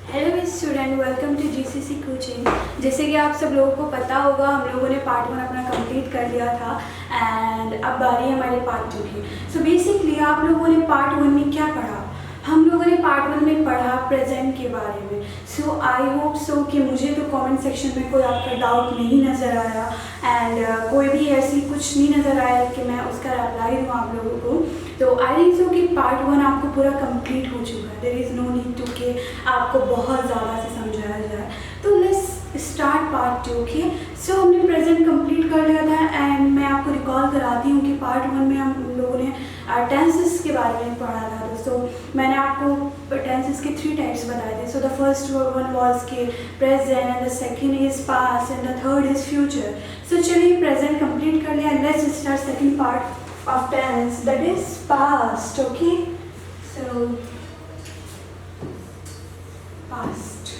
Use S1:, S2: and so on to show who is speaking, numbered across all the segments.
S1: Hello student, welcome to GCC coaching. जैसे कि आप सब लोगों को पता होगा, हम लोगों ने पार्ट 1 अपना कंप्लीट कर लिया था एंड अब बारी है हमारे पार्ट 2 की। सो बेसिकली आप लोगों ने पार्ट 1 में क्या पढ़ा? हम लोगों ने पार्ट 1 में पढ़ा प्रेजेंट के बारे में। सो आई होप सो कि मुझे तो कमेंट सेक्शन में कोई आपका डाउट नहीं नज़र आया एंड कोई भी ऐसी कुछ नहीं नज़र आया कि मैं उसका रिप्लाई दूँ आप लोगों को। तो आई थिंक सो कि पार्ट 1 आपको पूरा कंप्लीट हो चुका है। There is no need to कि आपको बहुत ज़्यादा से समझाया जाए। तो लेट्स स्टार्ट पार्ट 2 के। सो हमने प्रेजेंट कंप्लीट कर लिया था एंड मैं आपको रिकॉल कराती हूँ कि पार्ट 1 में हम लोगों ने टेंसेस के बारे में पढ़ा था। दोस्तों मैंने आपको टेंसेस के 3 टाइप्स बताए थे। So the first one was के present and the second is past and the third is future. So चलिए प्रेजेंट कंप्लीट कर लिया, let's start second part of tense, that is past. Okay, so past.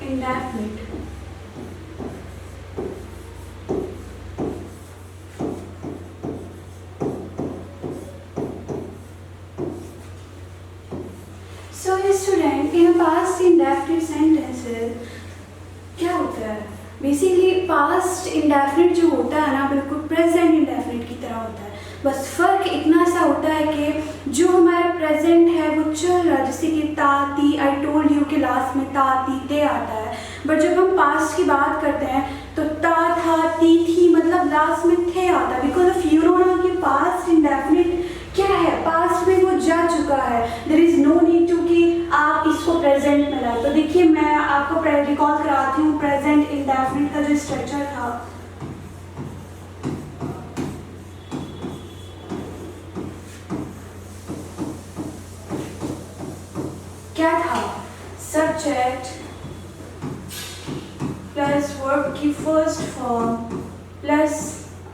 S1: Indefinite. So student, in a past indefinite sentences क्या होता है? Basically past indefinite जो होता है ना, बिल्कुल प्रेजेंट इंडेफिनिट की तरह होता है। बस फ़र्क इतना सा होता है कि जो हमारा प्रेजेंट है वो चल रहा है, जैसे कि ता ती, आई टोल्ड यू के लास्ट में ता ती ते आता है। बट जब हम पास्ट की बात करते हैं तो ता था ती थी, मतलब लास्ट में थे आता है। बिकॉज ऑफ यू नो ना कि पास्ट इंडेफिनिट क्या है, पास्ट में वो जा चुका है। There is no need to कि आप इसको प्रेजेंट में लाए। तो देखिए मैं आपको रिकॉल कराती हूँ प्रेजेंट इंडेफिनिट का जो स्ट्रक्चर था। क्या था? सब्जेक्ट प्लस वर्ब की फर्स्ट फॉर्म प्लस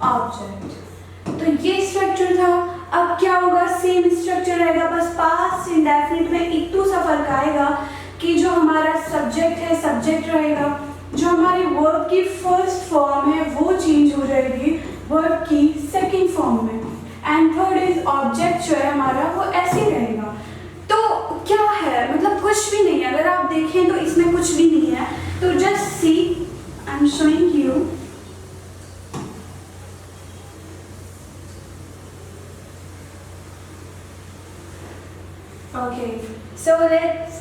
S1: ऑब्जेक्ट। तो ये स्ट्रक्चर था। अब क्या होगा? सेम स्ट्रक्चर रहेगा, बस पास्ट इंडेफिनिट में इतना सा फर्क आएगा कि जो हमारा सब्जेक्ट है सब्जेक्ट रहेगा, जो हमारी वर्ब की फर्स्ट फॉर्म है वो चेंज हो जाएगी वर्ब की सेकंड फॉर्म में एंड थर्ड इज ऑब्जेक्ट जो है हमारा वो ऐसे रहेगा। तो क्या है, मतलब कुछ भी नहीं है। अगर आप देखें तो इसमें कुछ भी नहीं है। तो just see, I am showing you. Okay, so let's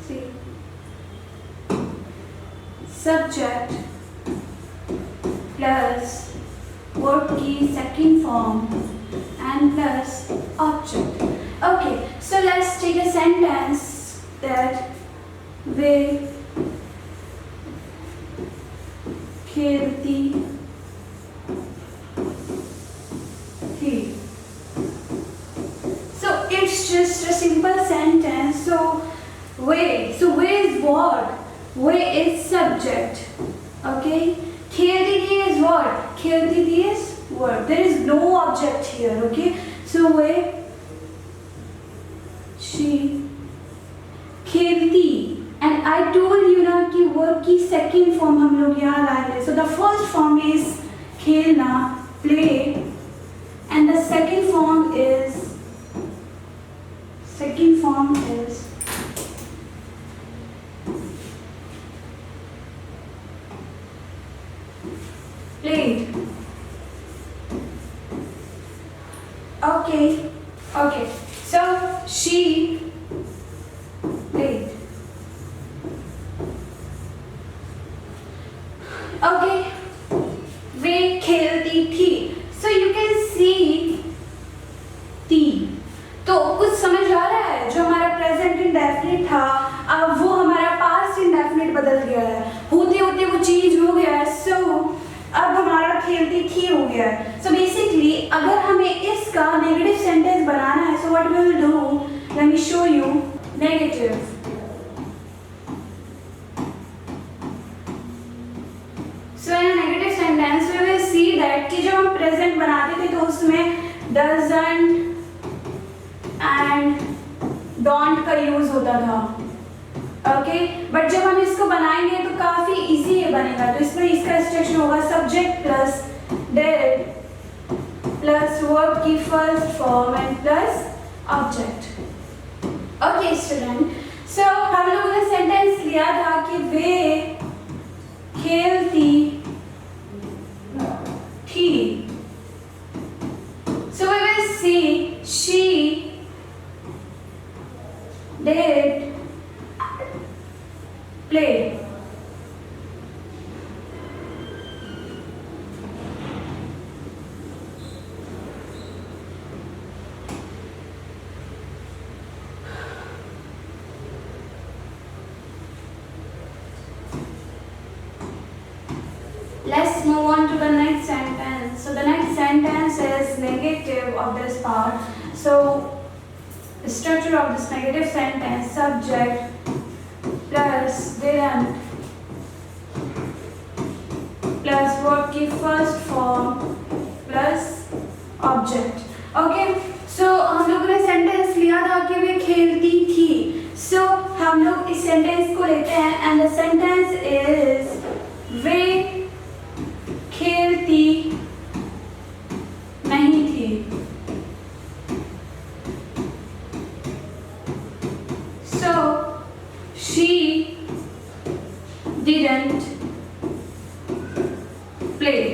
S1: see. Subject plus verb की second form and plus object. Okay, so let's take a sentence that वे खेलती थी। It's just a simple sentence. So way is what? Way is subject. Okay. खेलती थी is what? खेलती थी is verb. There is no object here. Okay. So way she खेलती and I told you ना कि verb की second form हम लोग यहाँ लाएंगे. So the first form is खेलना, play, and the second form is played. Okay, so she played. Okay, वे खेलती थी। So you can see थी। तो कुछ समझ आ रहा है? जो हमारा प्रेजेंट इंडेफिनिट था अब वो हमारा पास्ट इंडेफिनिट बदल गया है, होते होते वो चेंज हो गया है। सो अब हमारा खेलती थी हो गया है। सो बेसिकली अगर हमें इसका नेगेटिव सेंटेंस बनाना है, so what we will do, let me show you negative. So in negative sentence we will see that कि जब हम प्रेजेंट बनाते थे तो उसमें डजंट एंड डोंट का यूज होता था। ओके, बट जब हम इसको बनाएंगे तो काफी इजी ये बनेगा। तो इसमें इसका स्ट्रक्चर होगा subject plus did plus verb verb की first form and plus object. Okay student, so हम लोगों ने सेंटेंस लिया था कि वे खेलती थी। So we will see she did play. Let's move on to the next sentence. So the next sentence is negative of this part. So the structure of this negative sentence: subject plus didn't plus verb की first form plus object. Okay. So हम लोगों ने sentence लिया था कि वे खेलती थी. So हम लोग इस sentence को लेते हैं and the sentence is वे खेलती नहीं थी. So she didn't play.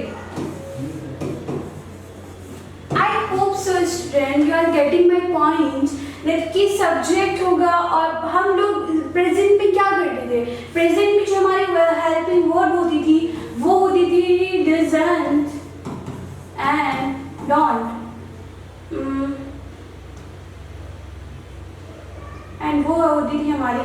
S1: I hope so student you are getting my point that कि subject होगा और हम लोग present में क्या करते थे. present में जो हमारी helping verb होती थी वो होती थी doesn't and don't. and वो होती थी हमारी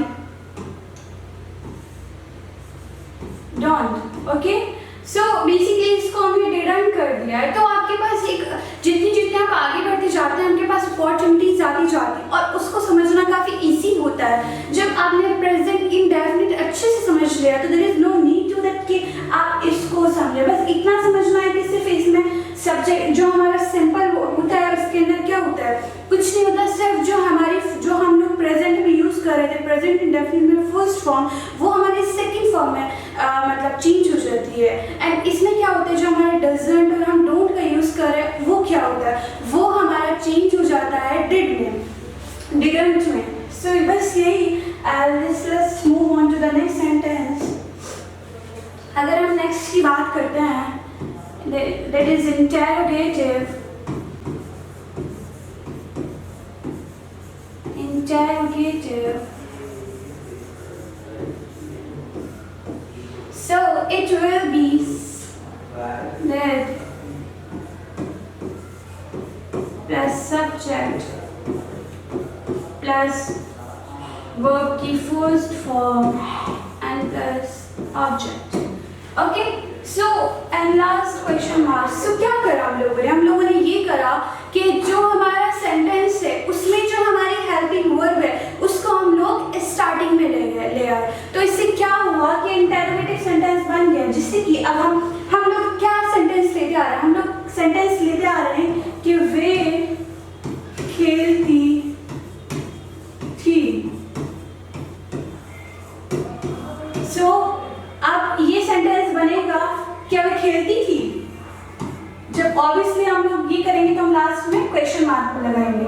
S1: don't. okay, so basically इसको हमने didn't कर दिया है. तो आपके पास एक जितनी जितनी आप आगे बढ़ते जाते हैं आपके पास अपॉर्चुनिटीज आती जाती हैं और उसको समझना काफ़ी इजी होता है. जब आपने प्रेजेंट इंडेफिनिट अच्छे से समझ लिया तो there is no need to that कि आप इसको समझे. बस इतना समझना है कि सिर्फ इसमें सब्जेक्ट जो हमारा सिंपल होता है उसके अंदर क्या होता है, कुछ नहीं होता. सिर्फ जो हम लोग प्रेजेंट में यूज़ कर रहे थे प्रेजेंट इंडेफिनिट में फर्स्ट फॉर्म वो हमारी सेकंड फॉर्म में मतलब चेंज हो जाती है. एंड इसमें क्या होता है जो हमारे डजंट और हम डोंट का यूज़ कर रहे हैं वो क्या होता है वो हमारा चेंज हो जाता है डिड में, डिडंट में. सो बस यही. Let's move on to the next sentence. अगर हम नेक्स्ट की बात करते हैं that is interrogative. So it will be that plus subject plus verb की first form and plus object. Okay. So and last question mark. So क्या करा हम लोगों ने ये करा कि जो हमारा सेंटेंस है उसमें जो हमारी हेल्पिंग वर्ब है उसको हम लोग स्टार्टिंग में ले आए. तो इससे क्या हुआ कि इंटरोगेटिव सेंटेंस बन गया जिससे कि अब हम लोग क्या सेंटेंस लेते आ रहे हैं. हम लोग सेंटेंस लेते आ रहे हैं कि वे खेलती थी. सो अब ये सेंटेंस बनेगा क्या वे खेलती थी. जब ऑब्वियसली हम लोग ये करेंगे तो हम लास्ट में क्वेश्चन मार्क को लगाएंगे.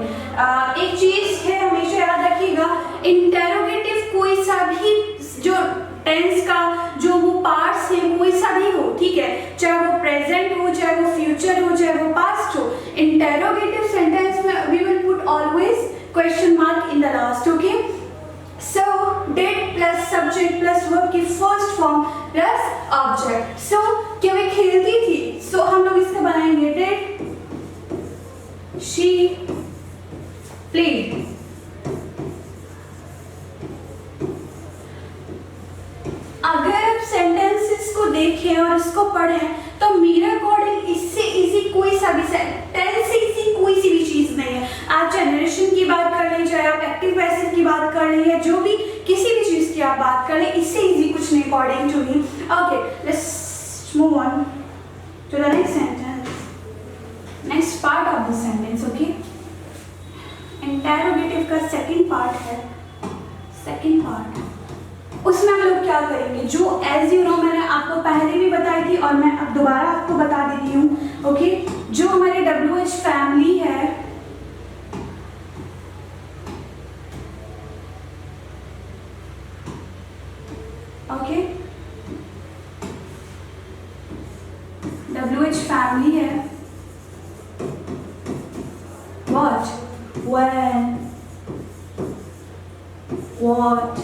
S1: एक चीज है हमेशा याद रखिएगा इंटरोगेटिव कोई सा भी जो टेंस का जो वो पार्ट्स है कोई सा भी हो, ठीक है, चाहे वो प्रेजेंट हो चाहे वो फ्यूचर हो चाहे वो पास्ट हो. इंटरोगेटिव सेंटेंस में we will put always question mark in the last. Okay. So did plus subject plus verb की first form plus object. So क्या वे खेलती थी. So हम लोग इसका बनाएंगे did she played. अगर आप सेंटेंसेस को देखें और इसको पढ़ें तो मेरे अकॉर्डिंग इससे इजी कोई सा भी सेंटेंस से इजी कोई सी भी चीज नहीं है. आप जनरेशन की बात कर लें चाहे आप एक्टिव पैसिव की बात कर लें या जो भी किसी भी चीज की आप बात कर लें इससे इजी कुछ नहीं according to me. Okay, let's move on to the next sentence, next part of the sentence. Okay, interrogative का सेकंड पार्ट है. सेकंड पार्ट उसमें हम लोग क्या करेंगे जो एज यू नो मैंने आपको पहले भी बताई थी और मैं अब दोबारा आपको बता देती हूँ. ओके, जो हमारे WH family what, when, what,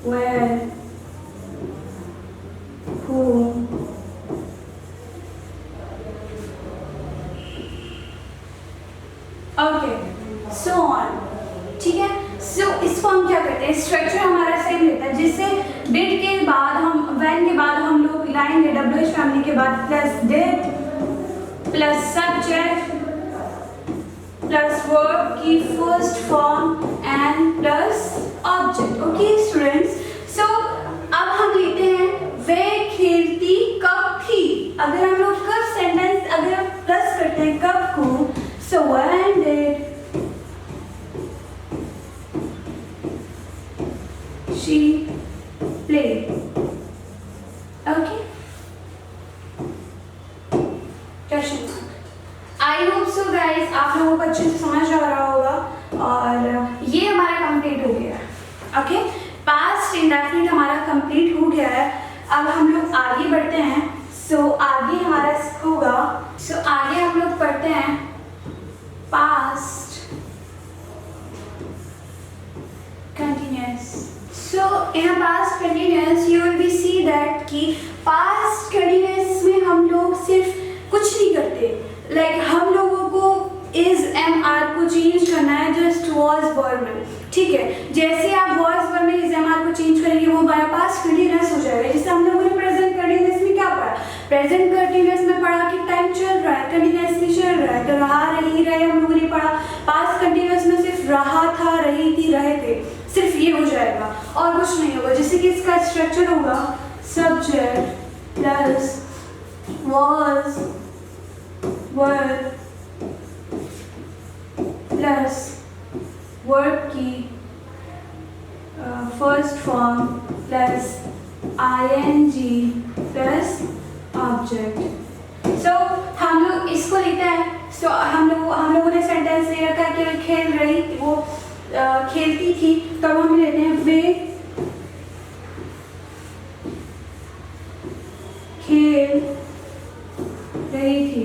S1: where, who, okay, so on. ठीक है, सो इसको हम क्या करते हैं, स्ट्रक्चर हमारा सेम रहता है, जिससे डिड के बाद हम, व्हेन के बाद हम लोग लाएंगे डब्ल्यूएच फैमिली के बाद plus did plus subject plus verb की first form and plus object. Okay students, so अब हम लेते हैं वे खेलती कब थी। अगर हम लोग कब सेंटेंस अगर हम प्लस करते हैं कब को, so when did she play? Okay, question mark. I hope so guys, आप लोगों को अच्छे से समझ आ रहा होगा और ये हमारा कंप्लीट हो गया है। ओके, पास्ट इंडेफिनिट हमारा कंप्लीट हो गया है। अब हम लोग आगे बढ़ते हैं। सो आगे हमारा होगा, सो आगे हम लोग पढ़ते हैं past continuous. So in a past continuous you will be see that कि past continuous में हम लोग सिर्फ कुछ नहीं करते, like हम लोगों को is am are को चेंज करना है just was verb में। ठीक है, जैसे आप was verb में is am are को चेंज करेंगे वो हमारा past continuous हो जाएगा। जैसे हम लोगों ने present continuous में क्या पढ़ा, प्रेजेंट कंटिन्यूअस में पढ़ा कि टाइम चल रहा है, कंटिन्यूअसली चल रहा है, तो रहा रही रहे हम लोगों ने पढ़ा। पास्ट कंटिन्यूअस में सिर्फ रहा था, रही थी, रहे थे, सिर्फ ये हो जाएगा और कुछ नहीं होगा। जैसे कि इसका स्ट्रक्चर होगा subject plus was were plus verb की first form plus ING plus object. So हम लोग इसको लेते हैं। सो हम लोगों ने सेंटेंस ले रखा है कि खेल रही वो खेलती थी, तो हम लेते हैं वे खेल रही थी।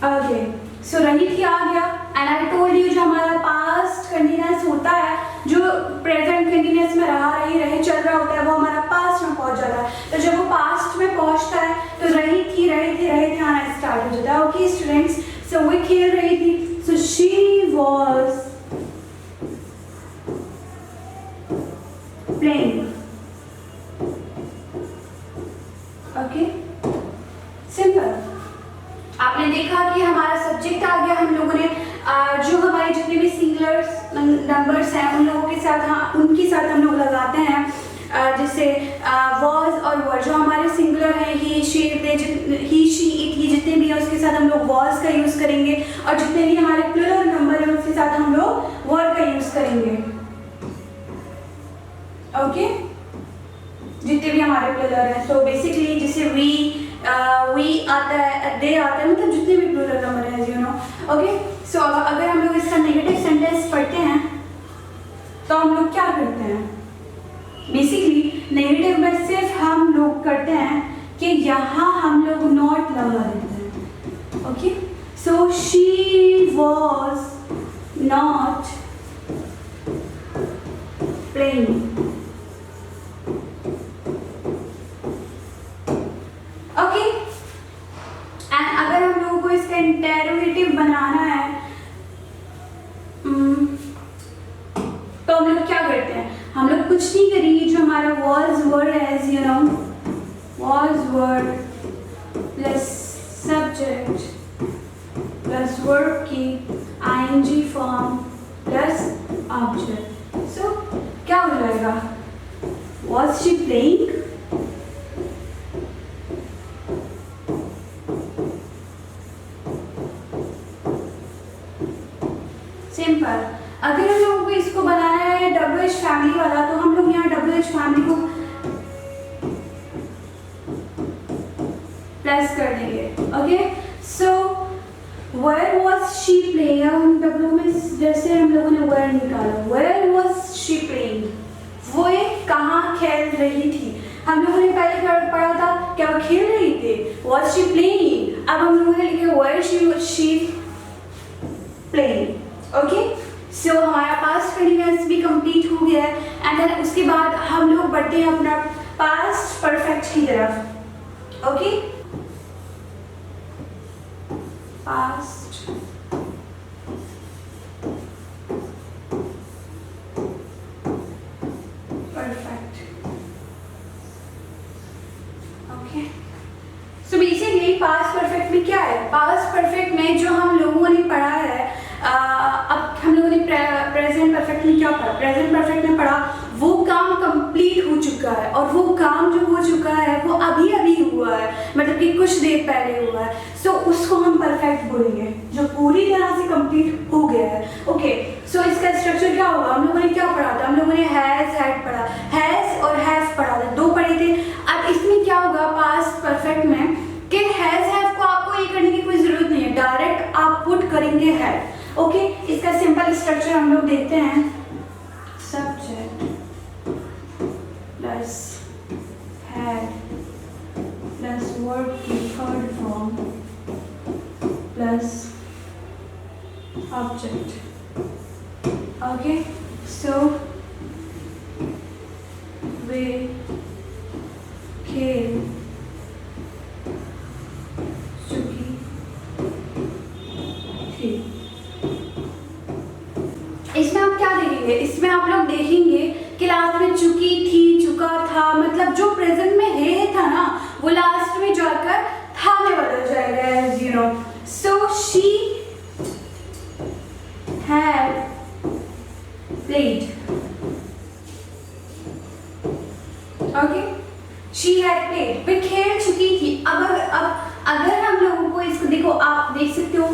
S1: ओके, सो रही थी आ गया। एंड आई टोल्ड यू जो हमारा पास्ट कंटिन्यूअस होता है, जो प्रेजेंट कंटिन्यूअस में रहा रही रहे चल रहा होता है, वो हमारा पास्ट में पहुंच जाता है। तो जब वो पास्ट में पहुंचता है तो रही थी रहे थे आना स्टार्ट हो जाता है। ओके स्टूडेंट्स, सो वो खेल रही थी, so she was playing. Okay, simple. आपने देखा कि हमारा सब्जेक्ट आ गया। हम लोगों ने जो हमारे जितने भी सिंगुलर नंबर्स हैं उन लोगों के साथ उनके साथ हम लोग लगाते हैं। जैसे वॉज और वर जो हमारे सिंगुलर हैं, ही शी इट ही जितने भी हैं उसके साथ हम लोग वॉज का यूज़ करेंगे, और जितने भी हमारे प्लूरल नंबर हैं उसके साथ हम लोग वर का यूज़ करेंगे। ओके, जितने भी हमारे प्लूरल हैं। सो बेसिकली जैसे वी आता है, दे आता है, मतलब जितने भी प्लूरल नंबर है यू नो। ओके, सो अगर हम लोग इसका नेगेटिव सेंटेंस पढ़ते हैं तो हम लोग क्या करते हैं, बेसिकली नेगेटिव में सिर्फ हम लोग करते हैं कि यहाँ हम लोग नॉट लगा देते हैं। Okay, so she was not playing. Okay, and अगर हम लोगों को इसका इंटरोगेटिव बनाना है तो हम लोग क्या करते हैं, हम लोग कुछ नहीं करेंगे। जो हमारा was were as you know, was were plus subject plus verb की ing फॉर्म प्लस ऑब्जेक्ट। सो क्या हो जाएगा, was she playing? सिंपल। अगर हम लोगों को इसको बनाना है WH फैमिली वाला, तो हम लोग यहाँ WH फैमिली को प्लस कर देंगे। Okay, so where was she playing, हम W में जैसे हम लोगों ने वेयर निकाला, वेयर वॉज शी प्लेइंग, वो कहाँ खेल रही थी। हम लोगों ने पहले क्या पढ़ा था, क्या वो खेल रही थी, वॉज शी प्लेइंग। अब हम लोगों ने लिखे वर शी प्लेइंग। ओके, सो हमारा पास्ट कंटिन्यूअस भी कंप्लीट हो गया है। एंड देन उसके बाद हम लोग बढ़ते हैं अपना पास्ट परफेक्ट की तरफ। Okay, past perfect. Okay, so basically past perfect में क्या है, पास्ट परफेक्ट में जो हम लोगों ने पढ़ा है, अब हम लोगों ने प्रेजेंट परफेक्ट में क्या पढ़ा, प्रेजेंट परफेक्ट में पढ़ा वो काम कंप्लीट हो चुका है, और वो काम जो हो चुका है वो अभी अभी हुआ है, मतलब कि कुछ देर पहले हुआ है। सो उसको हम परफेक्ट बोलेंगे, जो पूरी तरह से कंप्लीट हो गया है। ओके, सो इसका स्ट्रक्चर क्या होगा, हम लोगों ने क्या पढ़ा था, हम लोगों ने हैज हैड पढ़ा, हैज और हैव पढ़ा था, दो पढ़े थे। अब इसमें क्या होगा पास्ट परफेक्ट में कि हैज हैव को आपको ये करने की कोई जरूरत नहीं है, डायरेक्ट आप पुट करेंगे हैड। ओके, इसका सिंपल स्ट्रक्चर हम लोग देखते हैं, subject plus had plus verb की third form plus object. Okay, so वे खेल चुकी थी। इसमें आप क्या देखेंगे, इसमें आप लोग देखेंगे कि लास्ट में चुकी थी, चुका था, मतलब जो प्रेजेंट में है था ना वो लास्ट में जाकर था में बदल जाएगा, as you know. So she had played. Okay, she had played, वे खेल चुकी थी। अब अगर हम लोगों को इसको देखो, आप देख सकते हो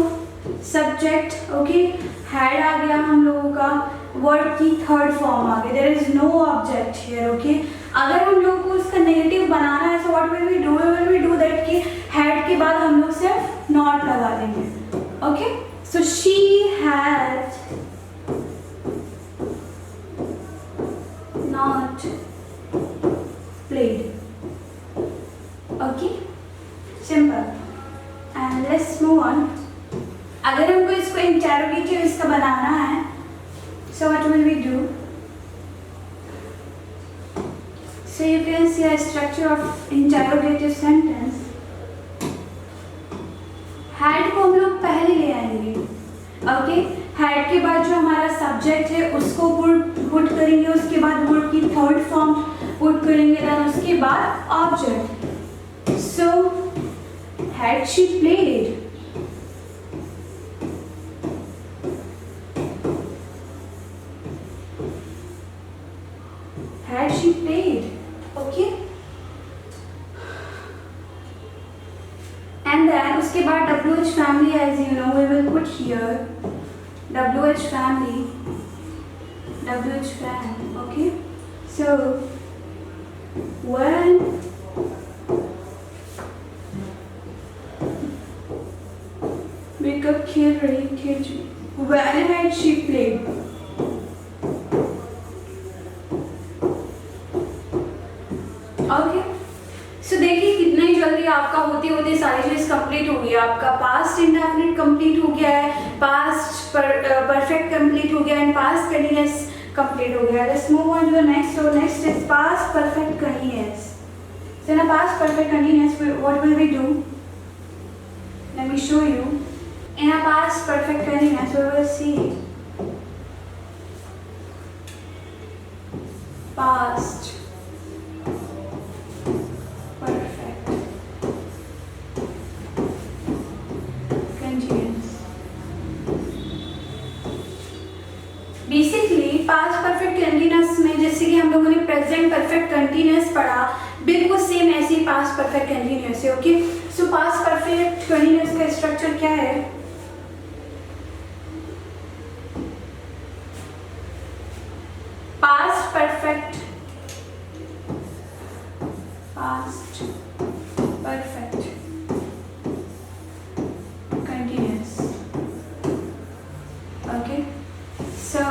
S1: सब्जेक्ट, ओके, हैड आ गया हम लोगों का, वर्ड की थर्ड फॉर्म आ गई, there is no object here. Okay, अगर हम लोगों को इसका नेगेटिव बनाना है, so what will we do that कि हैड के बाद हम लोग सिर्फ नॉट लगा देंगे। Okay, so she had not played. Okay, simple. And let's move on. अगर हमको इसको इंटेरोगेटिव इसका बनाना है, so what will we do? So you can see a structure of interrogative sentence. Had को हम लोग पहले ले आएंगे। ओके, had के बाद जो हमारा सब्जेक्ट है उसको पुट करेंगे, उसके बाद वर्ड की थर्ड फॉर्म पुट करेंगे, देन उसके बाद object. So had she played? Had she played? Okay, and then उसके बाद WH family, as you know, we will put here WH family, WH fam. Okay, so when wake up खेल रही, when had she played? Okay, so देखिए कितना ही जल्दी आपका होते होते सारी चीज कंप्लीट हो गई। आपका पास्ट इंडेफिनिट कंप्लीट हो गया है, पास्ट परफेक्ट कंप्लीट हो गया एंड पास्ट कंटीन्यूअस कंप्लीट हो गया। Let's move on to the next. So next is past perfect continuous. So in a past perfect continuous what will we do, let me show you. In a past perfect continuous we will see past basically past perfect continuous में जैसे कि हम लोगों ने present perfect continuous पढ़ा, बिल्कुल same ऐसे ही past perfect continuous है। ओके, सो पास्ट परफेक्ट कंटीन्यूअस का स्ट्रक्चर क्या है, पास्ट परफेक्ट कंटीन्यूअस। ओके, सो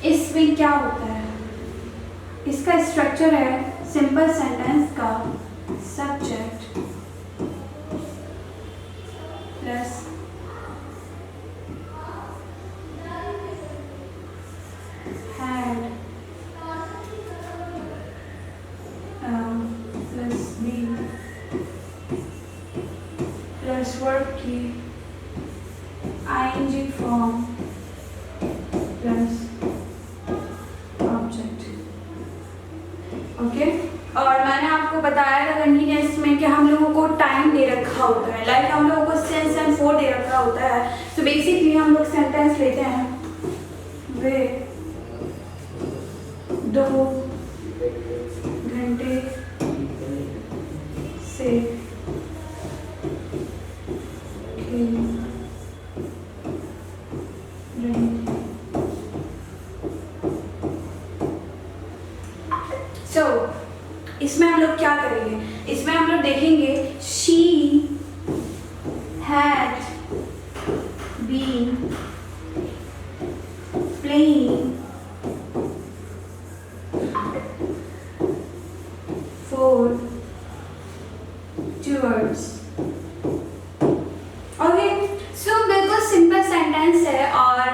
S1: इसमें क्या होता है, इसका स्ट्रक्चर है सिंपल सेंटेंस का subject plus had plus been plus verb की ing form plus object. Okay, और मैंने आपको बताया था कंटिन्यूअस में कि हम लोगों को टाइम दे रखा होता है, लाइक हम लोगों को सिंस एंड फॉर दे रखा होता है। तो बेसिकली हम लोग सेंटेंस लेते हैं, वे 2 घंटे से खेल रही थी। So, इसमें हम लोग क्या करेंगे, इसमें हम लोग देखेंगे she had been playing for 2 hours। Okay, सो बिल्कुल सिंपल सेंटेंस है। और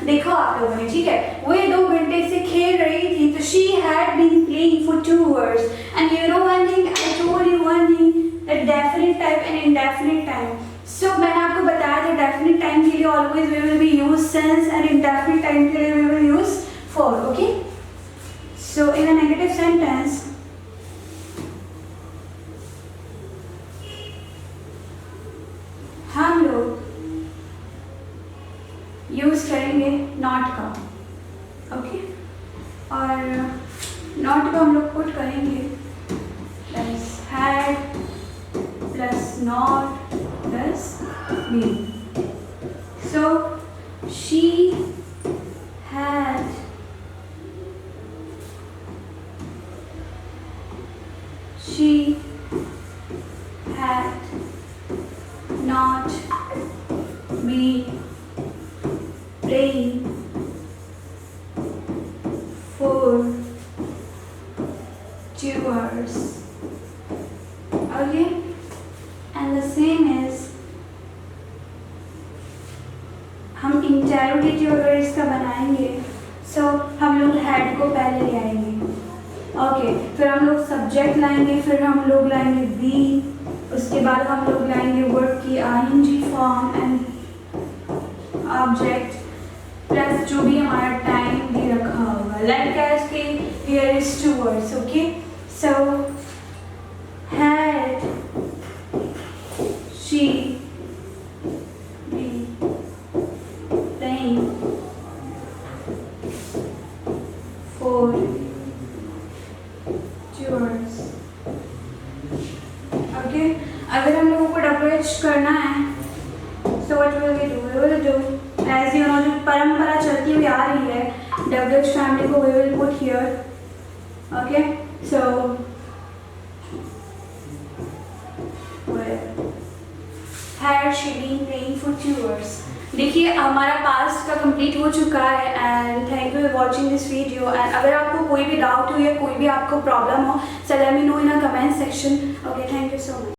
S1: देखो आप लोगों ने, ठीक है, वो 2 घंटे से खेल रही थी, तो she had been playing for 2 hours। And you know one thing, I told you one thing, that definite time and indefinite time। So मैंने आपको बताया था definite time के लिए always we will be use since, and indefinite time के लिए we will use for। Okay, so in a negative sentence हम लोग यूज करेंगे नॉट का। ओके, और नॉट को हम लोग पुट करेंगे plus had plus not plus been. So she had not be playing for 2 hours। Okay, and the same is हम इंटेरोगेटिव अगर इसका बनाएंगे, सो हम लोग हेड को पहले ले आएंगे। ओके, फिर हम लोग सब्जेक्ट लाएंगे, फिर हम लोग लाएंगे बी, उसके बाद हम लोग लाएंगे वर्ब की ing form and object plus जो भी हमारा टाइम दे रखा होगा, लाइक एज के here is 2 words। Okay, so had she been playing for 2 hours। Okay, अगर हम लोगों को WH करना है, so what will we do? We will do as you know, जो परंपरा चलती हुई आ रही है, WH फैमिली को we will put here। Okay, so had she been playing for 2 hours। देखिए हमारा पास्ट का कंप्लीट हो चुका है। And thank you for watching this video. And अगर आपको कोई भी डाउट हो या कोई भी आपको प्रॉब्लम हो, so let me know in a comment section। Okay, thank you so much।